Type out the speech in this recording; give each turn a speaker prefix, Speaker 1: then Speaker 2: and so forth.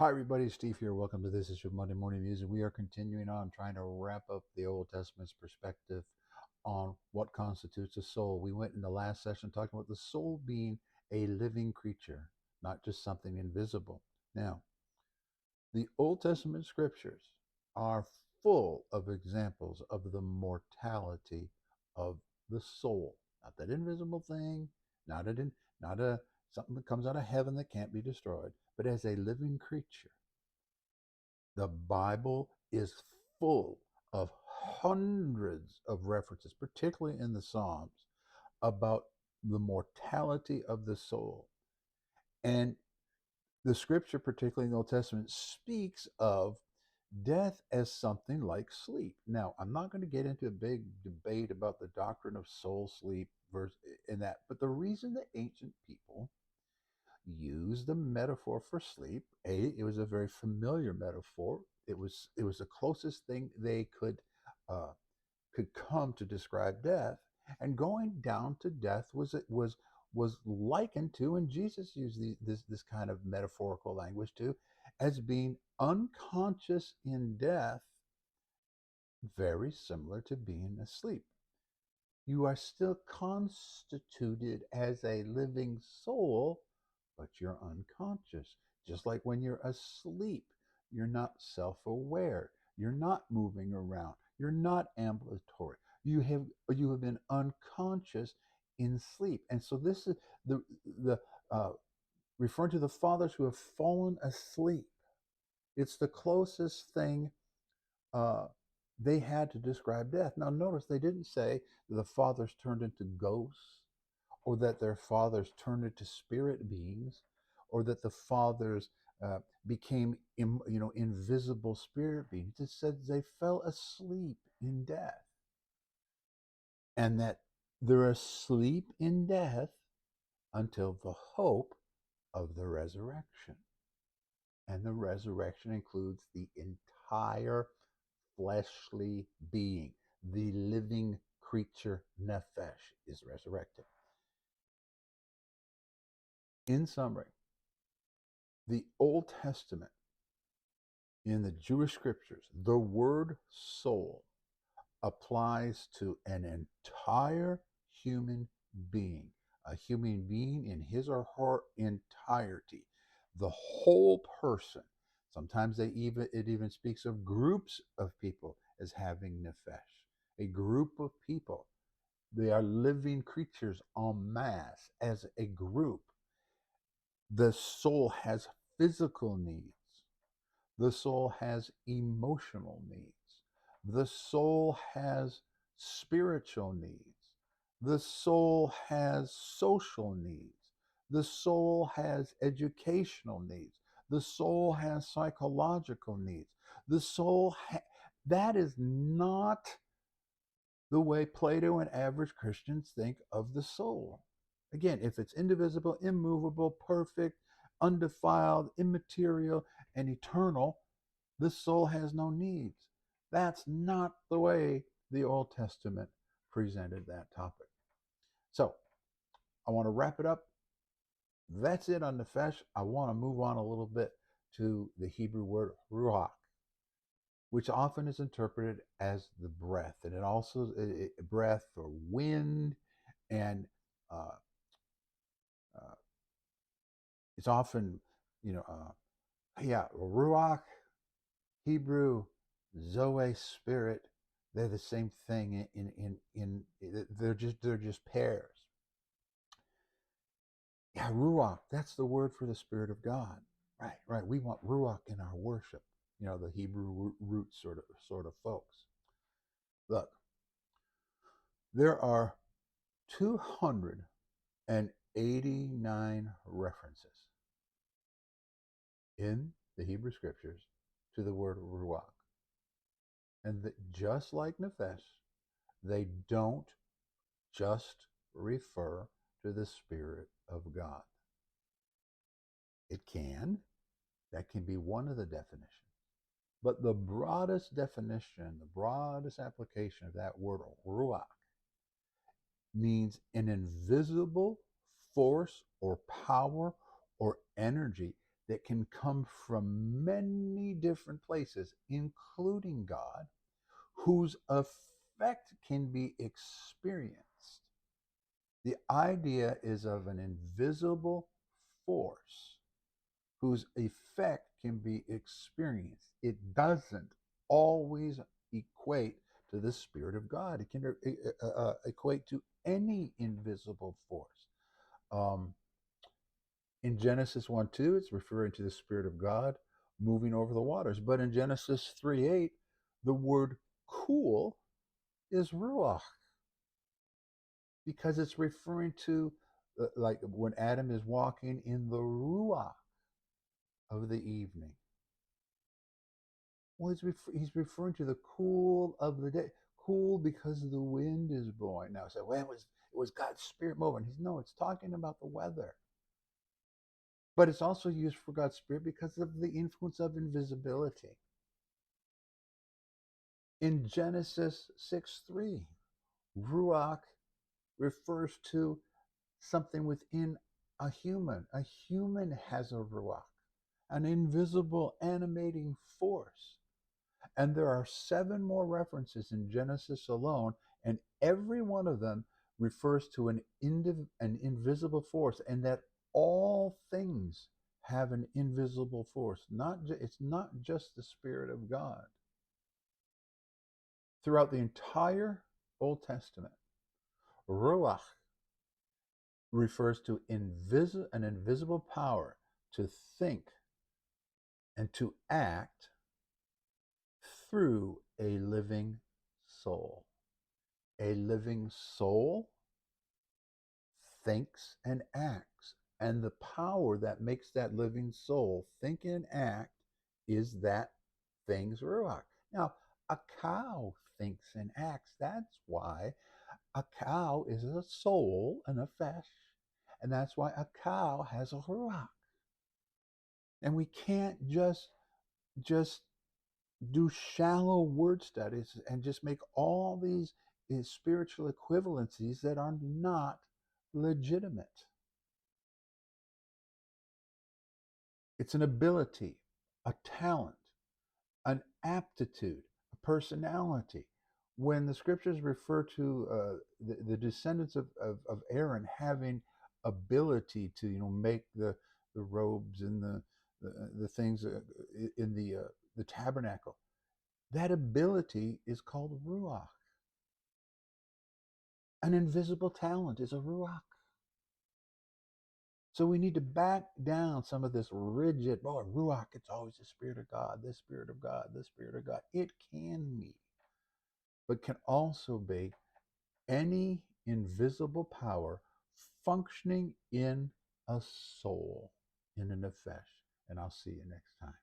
Speaker 1: Hi, everybody. Steve here. Welcome to This Is Your Monday Morning Music. We are continuing on trying to wrap up the Old Testament's perspective on what constitutes a soul. We went in the last session talking about the soul being a living creature, not just something invisible. Now, the Old Testament scriptures are full of examples of the mortality of the soul. Not that invisible thing, not not a something that comes out of heaven that can't be destroyed, but as a living creature. The Bible is full of hundreds of references, particularly in the Psalms, about the mortality of the soul. And the scripture, particularly in the Old Testament, speaks of death as something like sleep. Now, I'm not going to get into a big debate about the doctrine of soul sleep versus in that, but the reason the ancient people used the metaphor for sleep, it was a very familiar metaphor. It was the closest thing they uh, could come to describe death, and going down to death was likened to, and Jesus used this kind of metaphorical language too, as being unconscious in death, very similar to being asleep. You are still constituted as a living soul, but you're unconscious. Just like when you're asleep, you're not self aware. You're not moving around. You're not ambulatory. You have been unconscious in sleep. And so this is the uh, referring to the fathers who have fallen asleep. It's the closest thing uh, they had to describe death. Now, notice they didn't say that the fathers turned into ghosts, or that their fathers turned into spirit beings, or that the fathers became, invisible spirit beings. It said they fell asleep in death, and that they're asleep in death until the hope of the resurrection. And the resurrection includes the entire fleshly being. The living creature nephesh is resurrected. In summary, the Old Testament, in the Jewish scriptures, the word soul applies to an entire human being, a human being in his or her entirety, the whole person. Sometimes it even speaks of groups of people as having nefesh, a group of people. They are living creatures en masse as a group. The soul has physical needs. The soul has emotional needs. The soul has spiritual needs. The soul has social needs. The soul has educational needs. The soul has psychological needs. The soul, that is not the way Plato and average Christians think of the soul. Again, if it's indivisible, immovable, perfect, undefiled, immaterial, and eternal, the soul has no needs. That's not the way the Old Testament presented that topic. So I want to wrap it up. That's it on the nefesh. I want to move on a little bit to the Hebrew word ruach, which often is interpreted as the breath, and it also breath or wind, and uh, uh, it's often, you know, ruach, Hebrew, zoe, spirit. They're the same thing. They're just pairs. Yeah, ruach. That's the word for the Spirit of God. Right, right. We want ruach in our worship. The Hebrew root sort of folks. Look, there are 289 references in the Hebrew scriptures to the word ruach. And that, just like nefesh, they don't just refer to the Spirit of God. It can, that can be one of the definitions. But the broadest definition, the broadest application of that word ruach means an invisible force or power or energy that can come from many different places, including God, whose effect can be experienced. The idea is of an invisible force whose effect can be experienced. It doesn't always equate to the Spirit of God. It can equate to any invisible force. Um, in Genesis 1 2, it's referring to the Spirit of God moving over the waters. But in Genesis 3 8, the word cool is ruach, because it's referring to like when Adam is walking in the ruach of the evening. Well, he's referring to the cool of the day. Cool because the wind is blowing. Now, say, well, it was God's Spirit moving. No, it's talking about the weather. But it's also used for God's Spirit because of the influence of invisibility. In Genesis 6:3, ruach refers to something within a human. A human has a ruach, an invisible animating force. And there are 7 more references in Genesis alone, and every one of them refers to an invisible force, and that all things have an invisible force. It's not just the Spirit of God. Throughout the entire Old Testament, ruach refers to an invisible power to think and to act through a living soul. A living soul thinks and acts, and the power that makes that living soul think and act is that thing's ruach. Now, a cow thinks and acts. That's why a cow is a soul and a flesh, and that's why a cow has a ruach. And we can't just do shallow word studies and just make all these spiritual equivalencies that are not legitimate. It's an ability, a talent, an aptitude, a personality. When the scriptures refer to the descendants of Aaron having ability to make the robes and the things in the tabernacle, that ability is called ruach. An invisible talent is a ruach. So we need to back down some of this rigid, ruach, it's always the Spirit of God, this Spirit of God, this Spirit of God. It can be, but can also be any invisible power functioning in a soul, in a nefesh. And I'll see you next time.